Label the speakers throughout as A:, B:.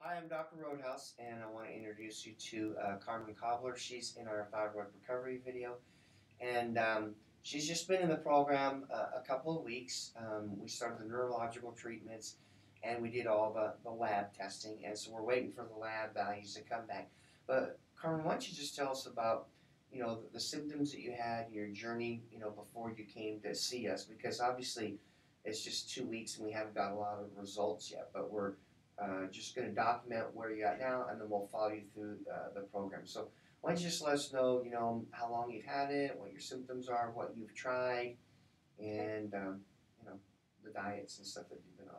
A: Hi, I'm Dr. Roadhouse, and I want to introduce you to Carmen Cobbler. She's in our thyroid recovery video, and she's just been in the program a couple of weeks. We started the neurological treatments, and we did all the lab testing, and so we're waiting for the lab values to come back. But Carmen, why don't you just tell us about the symptoms that you had, your journey, before you came to see us? Because obviously, it's just 2 weeks, and we haven't got a lot of results yet, but we're just going to document where you're at now, and then we'll follow you through the program. So why don't you just let us know, how long you've had it, what your symptoms are, what you've tried, and the diets and stuff that you've been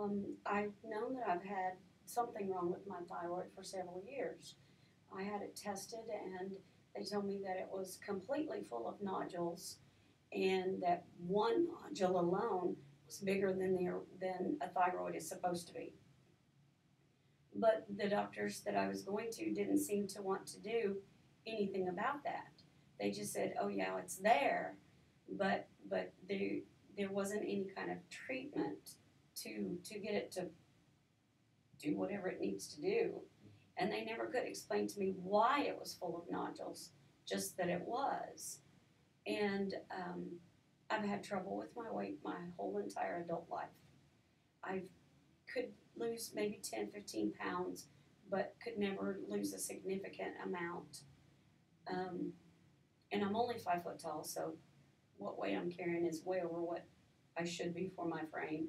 B: on. I've known that I've had something wrong with my thyroid for several years. I had it tested, and they told me that it was completely full of nodules, and that one nodule alone was bigger than a thyroid is supposed to be. But the doctors that I was going to didn't seem to want to do anything about that. They just said, "Oh yeah, it's there," but there wasn't any kind of treatment to get it to do whatever it needs to do. And they never could explain to me why it was full of nodules, just that it was. And I've had trouble with my weight my whole entire adult life. I could lose maybe 10, 15 pounds, but could never lose a significant amount. And I'm only 5 foot tall, so what weight I'm carrying is way over what I should be for my frame.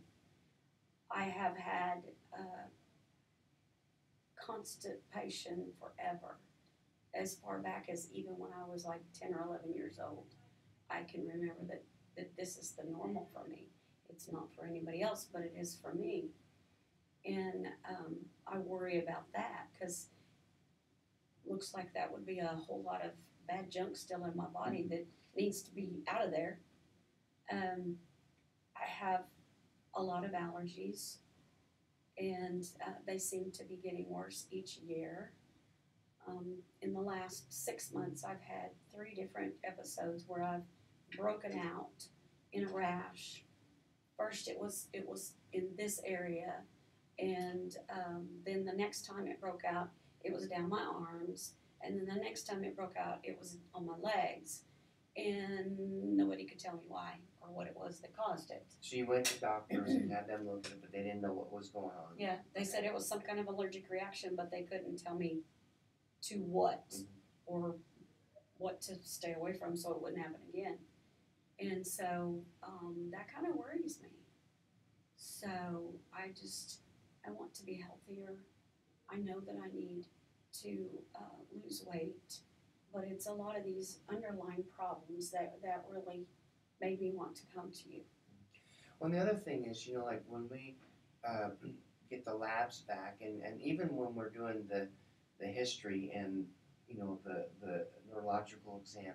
B: I have had constipation forever, as far back as even when I was like 10 or 11 years old. I can remember that this is the normal for me. It's not for anybody else, but it is for me. And I worry about that because looks like that would be a whole lot of bad junk still in my body that needs to be out of there. I have a lot of allergies, and they seem to be getting worse each year. In the last 6 months, I've had 3 different episodes where I've broken out in a rash. First, it was in this area, and then the next time it broke out, it was down my arms, and then the next time it broke out, it was on my legs, and nobody could tell me why or what it was that caused it.
A: So you went to doctors and had them look at it, but they didn't know what was going on.
B: Yeah, they said it was some kind of allergic reaction, but they couldn't tell me to what or what to stay away from so it wouldn't happen again. And so that kind of worries me. So I want to be healthier. I know that I need to lose weight, but it's a lot of these underlying problems that really made me want to come to you.
A: Well, the other thing is, like when we get the labs back, and even when we're doing the history and, the neurological exam,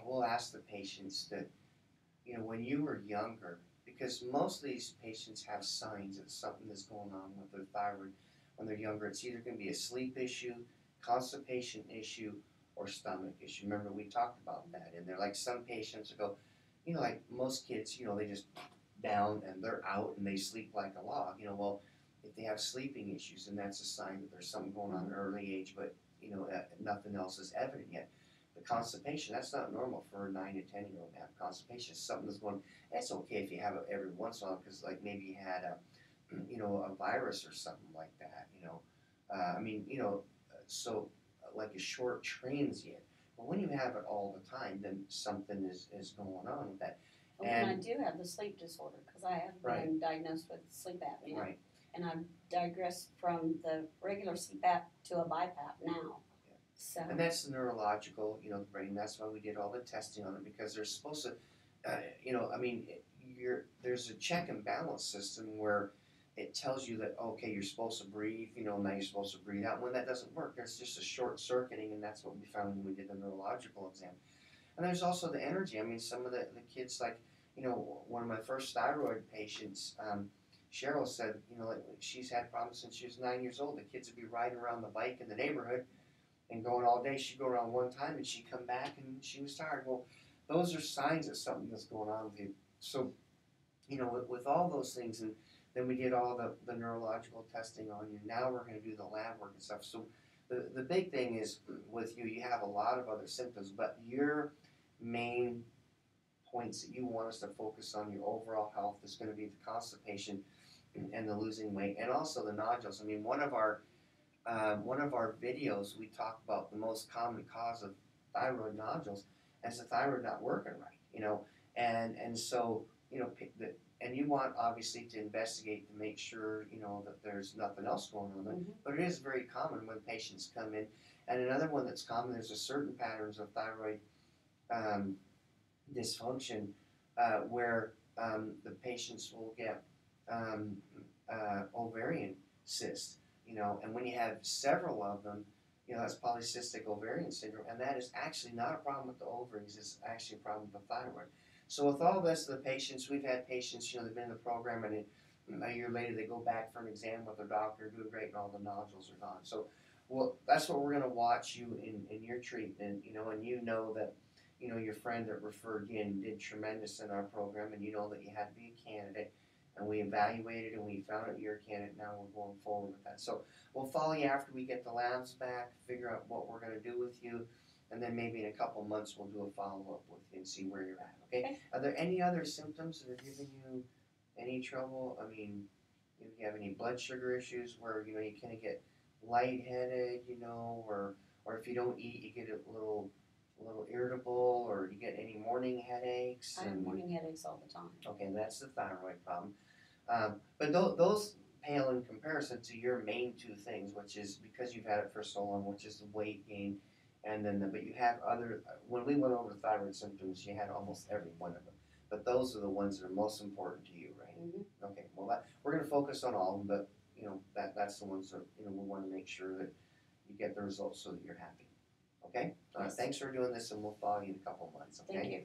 A: we'll ask the patients that, when you were younger, because most of these patients have signs that something is going on with their thyroid when they're younger. It's either going to be a sleep issue, constipation issue, or stomach issue. Remember, we talked about that, and they're like some patients will go, like most kids, they just down and they're out and they sleep like a log. Well, if they have sleeping issues, then that's a sign that there's something going on at an early age, but nothing else is evident yet. The constipation, that's not normal for a 9 to 10-year-old to have constipation. It's something that's going. That's okay if you have it every once in a while, because like maybe you had a virus or something like that. So like a short transient. But when you have it all the time, then something is going on with that.
B: And I do have the sleep disorder because I have been diagnosed with sleep apnea.
A: Right.
B: And I've digressed from the regular CPAP to a BiPAP now.
A: Yeah.
B: So.
A: And that's the neurological, the brain. That's why we did all the testing on it, because they're supposed to, there's a check and balance system where it tells you that, okay, you're supposed to breathe, now you're supposed to breathe out. When that doesn't work, there's just a short circuiting, and that's what we found when we did the neurological exam. And there's also the energy. Some of the kids, like, one of my first thyroid patients, Cheryl said, like she's had problems since she was 9 years old. The kids would be riding around the bike in the neighborhood and going all day. She'd go around one time and she'd come back and she was tired. Well, those are signs of something that's going on with you. So, with all those things, and Then we did all the neurological testing on you. Now we're going to do the lab work and stuff. So the big thing is with you, you have a lot of other symptoms, but your main points that you want us to focus on, your overall health, is going to be the constipation and the losing weight, and also the nodules. I mean, one of our videos, we talk about the most common cause of thyroid nodules as the thyroid not working right, and so and you want obviously to investigate to make sure that there's nothing else going on there, but it is very common when patients come in. And another one that's common, there's a certain patterns of thyroid um, dysfunction where the patients will get ovarian cysts, and when you have several of them, that's polycystic ovarian syndrome, and that is actually not a problem with the ovaries, it's actually a problem with the thyroid. So with all this, the patients, we've had patients, they've been in the program, and a year later they go back for an exam with their doctor, doing great, and all the nodules are gone. So, well, that's what we're going to watch you in your treatment, and that, your friend that referred you in did tremendous in our program, and that you had to be a candidate, and we evaluated and we found out you're a candidate. Now we're going forward with that. So we'll follow you after we get the labs back, figure out what we're going to do with you, and then maybe in a couple months we'll do a follow-up with you and see where you're at, okay? Are there any other symptoms that are giving you any trouble? I mean, if you have any blood sugar issues where, you kind of get lightheaded, or if you don't eat, you get a little irritable, or you get any morning headaches?
B: I have morning headaches all the time.
A: Okay, that's the thyroid problem. But those pale in comparison to your main two things, which is because you've had it for so long, which is the weight gain, and then but you have other. When we went over thyroid symptoms, you had almost every one of them. But those are the ones that are most important to you, right?
B: Mm-hmm.
A: Okay. Well, we're going to focus on all of them, but that's the ones that we want to make sure that you get the results so that you're happy. Okay.
B: Yes.
A: Thanks for doing this, and we'll follow you in a couple months. Okay.
B: Thank you.